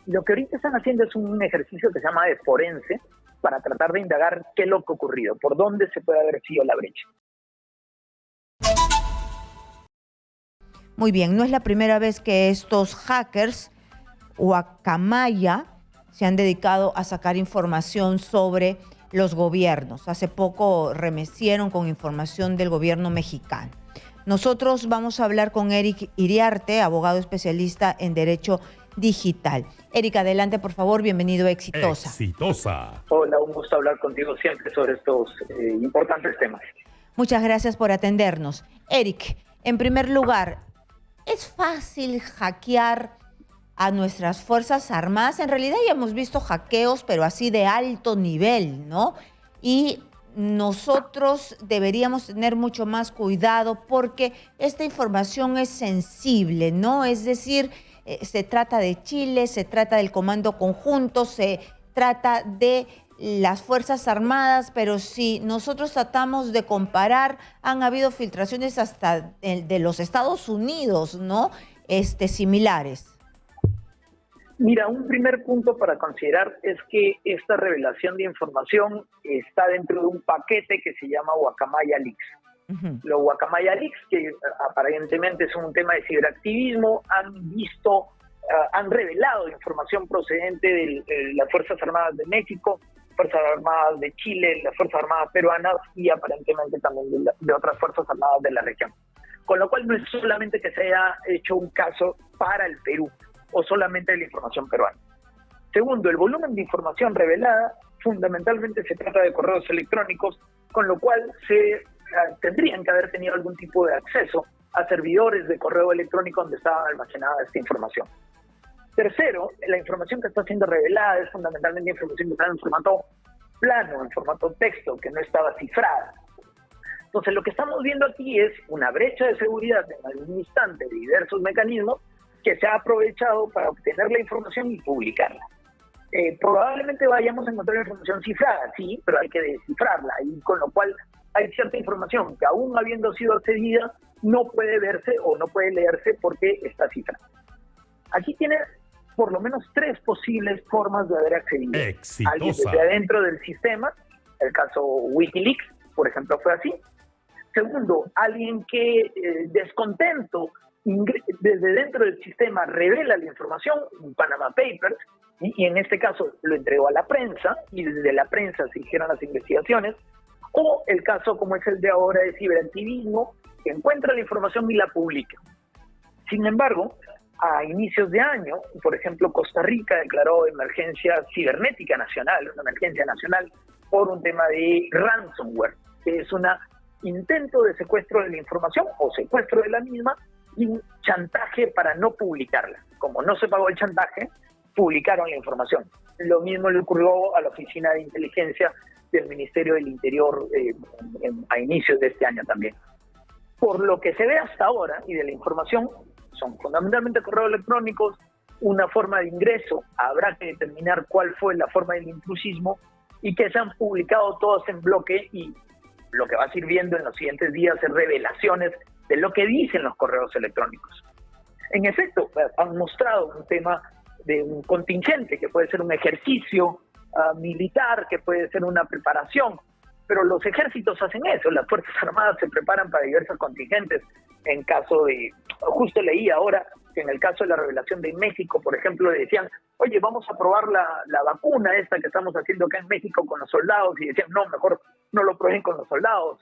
Lo que ahorita están haciendo es un ejercicio que se llama de forense para tratar de indagar qué es lo que ha ocurrido, por dónde se puede haber sido la brecha. Muy bien, no es la primera vez que estos hackers Guacamaya se han dedicado a sacar información sobre los gobiernos. Hace poco remecieron con información del gobierno mexicano. Nosotros vamos a hablar con Eric Iriarte, abogado especialista en Derecho Digital. Eric, adelante, por favor. Bienvenido a Exitosa. Exitosa. Hola, un gusto hablar contigo siempre sobre estos importantes temas. Muchas gracias por atendernos. Eric, en primer lugar, ¿es fácil hackear a nuestras Fuerzas Armadas? En realidad ya hemos visto hackeos, pero así de alto nivel, ¿no? Y nosotros deberíamos tener mucho más cuidado porque esta información es sensible, ¿no? Es decir, se trata de Chile, se trata del Comando Conjunto, se trata de las Fuerzas Armadas, pero si nosotros tratamos de comparar, han habido filtraciones hasta de los Estados Unidos, ¿no? Similares. Mira, un primer punto para considerar es que esta revelación de información está dentro de un paquete que se llama Guacamaya Leaks. Los Guacamaya Leaks, que aparentemente son un tema de ciberactivismo, han revelado información procedente de las Fuerzas Armadas de México, Fuerzas Armadas de Chile, las Fuerzas Armadas peruanas y aparentemente también de otras Fuerzas Armadas de la región. Con lo cual no es solamente que se haya hecho un caso para el Perú, o solamente de la información peruana. Segundo, el volumen de información revelada fundamentalmente se trata de correos electrónicos, con lo cual tendrían que haber tenido algún tipo de acceso a servidores de correo electrónico donde estaba almacenada esta información. Tercero, la información que está siendo revelada es fundamentalmente información que está en formato plano, en formato texto, que no estaba cifrada. Entonces, lo que estamos viendo aquí es una brecha de seguridad en algún instante de diversos mecanismos que se ha aprovechado para obtener la información y publicarla. Probablemente vayamos a encontrar información cifrada, sí, pero hay que descifrarla, y con lo cual hay cierta información que aún habiendo sido accedida no puede verse o no puede leerse porque está cifrada. Aquí tiene por lo menos 3 posibles formas de haber accedido. Exitosa. Alguien desde adentro del sistema, el caso Wikileaks, por ejemplo, fue así. Segundo, alguien que descontento desde dentro del sistema revela la información, un Panama Papers, y en este caso lo entregó a la prensa, y desde la prensa se hicieron las investigaciones, o el caso como es el de ahora de ciberactivismo, que encuentra la información y la publica. Sin embargo, a inicios de año, por ejemplo, Costa Rica declaró emergencia cibernética nacional, una emergencia nacional, por un tema de ransomware, que es un intento de secuestro de la información o secuestro de la misma, y un chantaje para no publicarla. Como no se pagó el chantaje, publicaron la información. Lo mismo le ocurrió a la Oficina de Inteligencia del Ministerio del Interior a inicios de este año también. Por lo que se ve hasta ahora y de la información, son fundamentalmente correos electrónicos, una forma de ingreso, habrá que determinar cuál fue la forma del intrusismo, y que se han publicado todos en bloque, y lo que va a ir viendo en los siguientes días es revelaciones de lo que dicen los correos electrónicos. En efecto, han mostrado un tema de un contingente, que puede ser un ejercicio militar, que puede ser una preparación, pero los ejércitos hacen eso, las Fuerzas Armadas se preparan para diversos contingentes. En caso de, justo leí ahora, que en el caso de la revelación de México, por ejemplo, decían, oye, vamos a probar la vacuna esta que estamos haciendo acá en México con los soldados, y decían, no, mejor no lo prueben con los soldados.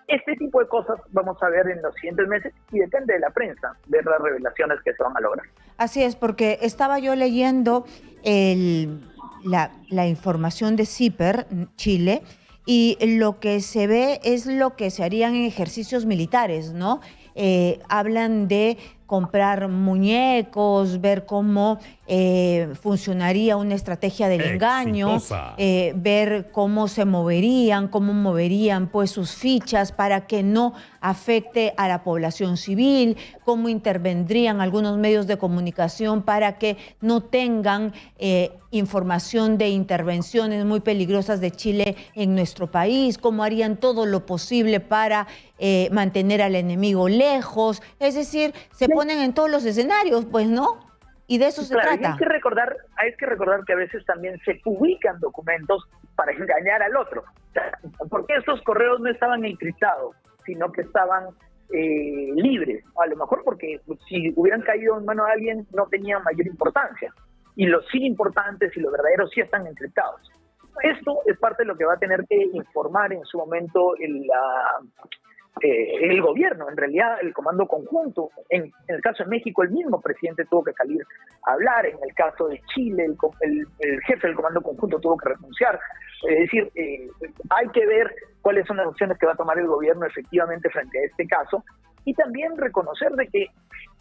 Este tipo de cosas vamos a ver en los siguientes meses, y depende de la prensa ver las revelaciones que se van a lograr. Así es, porque estaba yo leyendo la información de CIPER Chile, y lo que se ve es lo que se harían en ejercicios militares, ¿no? Hablan de comprar muñecos, ver cómo funcionaría una estrategia del engaño, ver cómo cómo moverían pues sus fichas para que no afecte a la población civil, cómo intervendrían algunos medios de comunicación para que no tengan información de intervenciones muy peligrosas de Chile en nuestro país, cómo harían todo lo posible para mantener al enemigo lejos. Es decir, se ponen en todos los escenarios, pues, ¿no? Y de eso se Claro, y trata. hay que recordar que a veces también se publican documentos para engañar al otro. O sea, porque estos correos no estaban encriptados, sino que estaban libres. A lo mejor porque si hubieran caído en manos de alguien no tenían mayor importancia. Y los sí importantes y los verdaderos sí están encriptados. Esto es parte de lo que va a tener que informar en su momento el gobierno, en realidad el comando conjunto. En el caso de México, el mismo presidente tuvo que salir a hablar. En el caso de Chile, el jefe del comando conjunto tuvo que renunciar. Es decir, hay que ver cuáles son las opciones que va a tomar el gobierno efectivamente frente a este caso, y también reconocer de que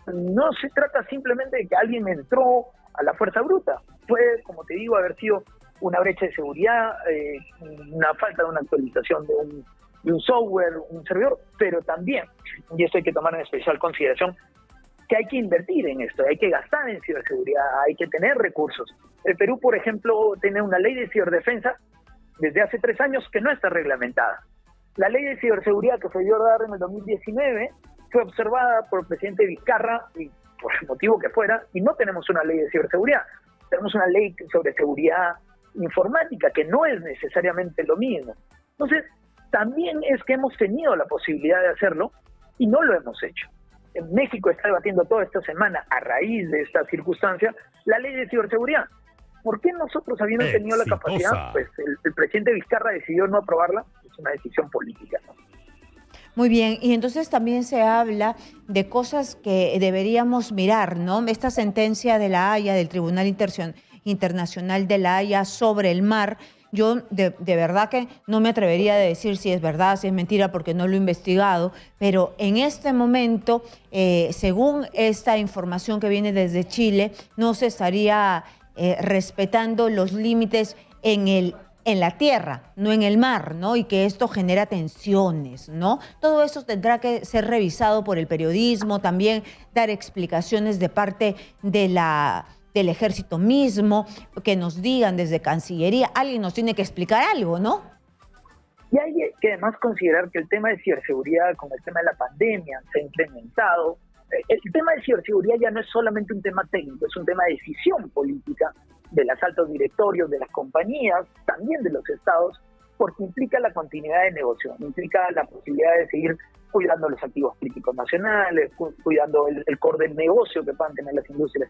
no se trata simplemente de que alguien entró a la fuerza bruta. Puede, como te digo, haber sido una brecha de seguridad, una falta de una actualización de un software, un servidor, pero también, y esto hay que tomar en especial consideración, que hay que invertir en esto, hay que gastar en ciberseguridad, hay que tener recursos. El Perú, por ejemplo, tiene una ley de ciberdefensa desde hace 3 años que no está reglamentada. La ley de ciberseguridad que se dio a dar en el 2019 fue observada por el presidente Vizcarra, y por el motivo que fuera, y no tenemos una ley de ciberseguridad. Tenemos una ley sobre seguridad informática, que no es necesariamente lo mismo. Entonces, también es que hemos tenido la posibilidad de hacerlo y no lo hemos hecho. En México está debatiendo toda esta semana, a raíz de esta circunstancia, la ley de ciberseguridad. ¿Por qué nosotros, habiendo tenido la capacidad, pues el presidente Vizcarra decidió no aprobarla? Es una decisión política, ¿no? Muy bien, y entonces también se habla de cosas que deberíamos mirar, ¿no? Esta sentencia de La Haya, del Tribunal Internacional de La Haya sobre el mar, yo de verdad que no me atrevería a decir si es verdad, si es mentira, porque no lo he investigado, pero en este momento, según esta información que viene desde Chile, no se estaría respetando los límites en la tierra, no en el mar, ¿no? Y que esto genera tensiones, ¿no? Todo eso tendrá que ser revisado por el periodismo, también dar explicaciones de parte del ejército mismo, que nos digan desde Cancillería, alguien nos tiene que explicar algo, ¿no? Y hay que además considerar que el tema de ciberseguridad con el tema de la pandemia se ha incrementado. El tema de ciberseguridad ya no es solamente un tema técnico, es un tema de decisión política de los altos directorios, de las compañías, también de los estados, porque implica la continuidad de negocio, implica la posibilidad de seguir cuidando los activos críticos nacionales, cuidando el core del negocio que puedan tener las industrias.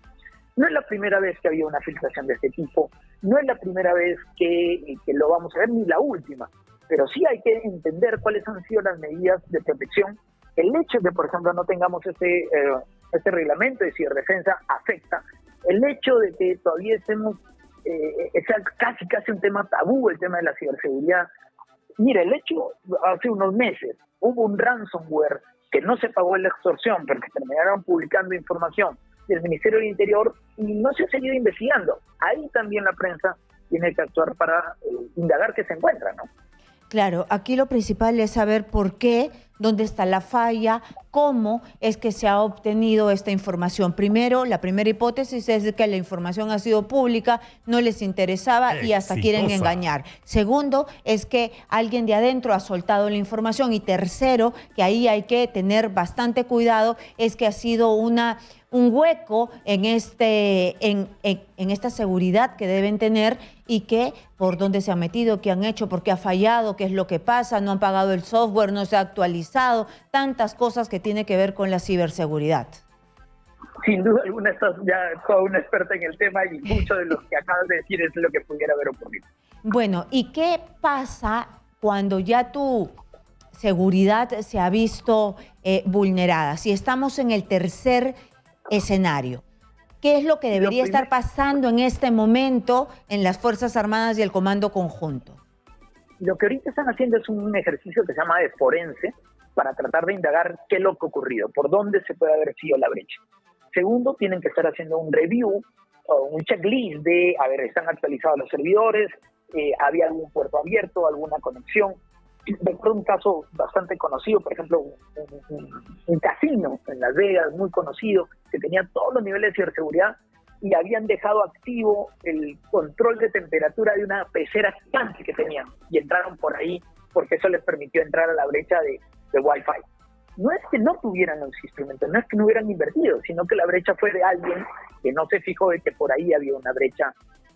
No es la primera vez que había una filtración de este tipo, no es la primera vez que lo vamos a ver, ni la última, pero sí hay que entender cuáles han sido las medidas de protección. El hecho de que, por ejemplo, no tengamos este reglamento de ciberdefensa afecta. El hecho de que todavía estemos, sea casi un tema tabú el tema de la ciberseguridad. Mira, el hecho, hace unos meses, hubo un ransomware que no se pagó en la extorsión, pero que terminaron publicando información del Ministerio del Interior y no se ha seguido investigando. Ahí también la prensa tiene que actuar para indagar qué se encuentra, ¿no? Claro, aquí lo principal es saber por qué, dónde está la falla, cómo es que se ha obtenido esta información. Primero, la primera hipótesis es de que la información ha sido pública, no les interesaba y hasta quieren engañar. Segundo, es que alguien de adentro ha soltado la información. Y tercero, que ahí hay que tener bastante cuidado, es que ha sido un hueco en esta seguridad que deben tener y que por dónde se ha metido, qué han hecho, por qué ha fallado, qué es lo que pasa, no han pagado el software, no se ha actualizado, tantas cosas que tiene que ver con la ciberseguridad. Sin duda alguna estás ya toda una experta en el tema y mucho de lo que acabas de decir es lo que pudiera haber ocurrido. Bueno, ¿y qué pasa cuando ya tu seguridad se ha visto vulnerada? Si estamos en el tercer escenario, ¿qué es lo que debería estar pasando en este momento en las Fuerzas Armadas y el Comando Conjunto? Lo que ahorita están haciendo es un ejercicio que se llama de forense para tratar de indagar qué es lo que ha ocurrido, por dónde se puede haber sido la brecha. Segundo, tienen que estar haciendo un review o un checklist de, a ver, están actualizados los servidores, había algún puerto abierto, alguna conexión. Recuerdo un caso bastante conocido, por ejemplo, un casino en Las Vegas, muy conocido, que tenía todos los niveles de ciberseguridad y habían dejado activo el control de temperatura de una pecera gigante que tenían y entraron por ahí porque eso les permitió entrar a la brecha de Wi-Fi. no es que no tuvieran los instrumentos, no es que no hubieran invertido, sino que la brecha fue de alguien que no se fijó de que por ahí había una brecha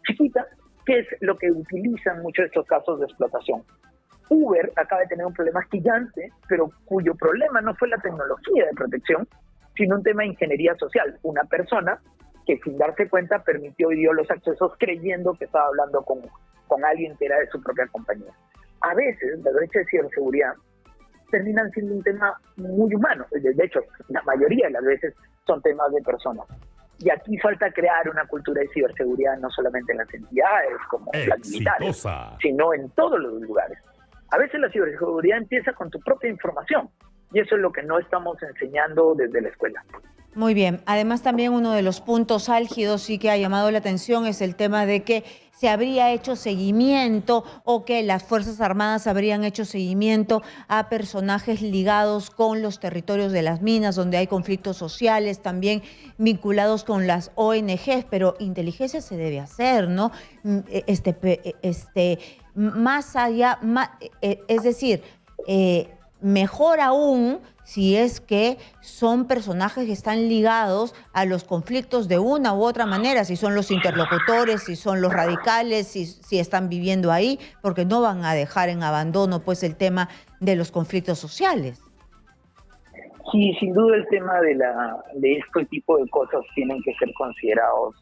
chiquita, que es lo que utilizan muchos de estos casos de explotación. Uber acaba de tener un problema gigante, pero cuyo problema no fue la tecnología de protección, sino un tema de ingeniería social. Una persona que sin darse cuenta permitió y dio los accesos creyendo que estaba hablando con alguien que era de su propia compañía. A veces, la brecha de ciberseguridad terminan siendo un tema muy humano. De hecho, la mayoría de las veces son temas de personas. Y aquí falta crear una cultura de ciberseguridad no solamente en las entidades como las militares, sino en todos los lugares. A veces la ciberseguridad empieza con tu propia información y eso es lo que no estamos enseñando desde la escuela. Muy bien. Además, también uno de los puntos álgidos sí que ha llamado la atención es el tema de que se habría hecho seguimiento o que las Fuerzas Armadas habrían hecho seguimiento a personajes ligados con los territorios de las minas, donde hay conflictos sociales, también vinculados con las ONGs, pero inteligencia se debe hacer, ¿no? Más allá, es decir, mejor aún si es que son personajes que están ligados a los conflictos de una u otra manera, si son los interlocutores, si son los radicales, si están viviendo ahí, porque no van a dejar en abandono pues el tema de los conflictos sociales. Sí, sin duda el tema de este tipo de cosas tienen que ser considerados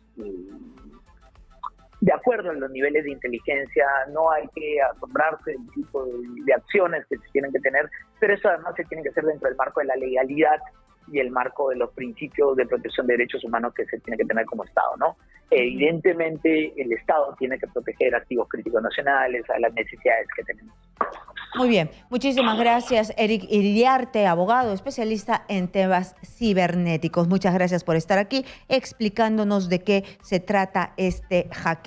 de acuerdo a los niveles de inteligencia. No hay que asombrarse del tipo de acciones que se tienen que tener, pero eso además se tiene que hacer dentro del marco de la legalidad y el marco de los principios de protección de derechos humanos que se tiene que tener como Estado, ¿no? Evidentemente el Estado tiene que proteger activos críticos nacionales a las necesidades que tenemos. Muy bien, muchísimas gracias, Eric Iriarte, abogado, especialista en temas cibernéticos. Muchas gracias por estar aquí explicándonos de qué se trata este hackeo.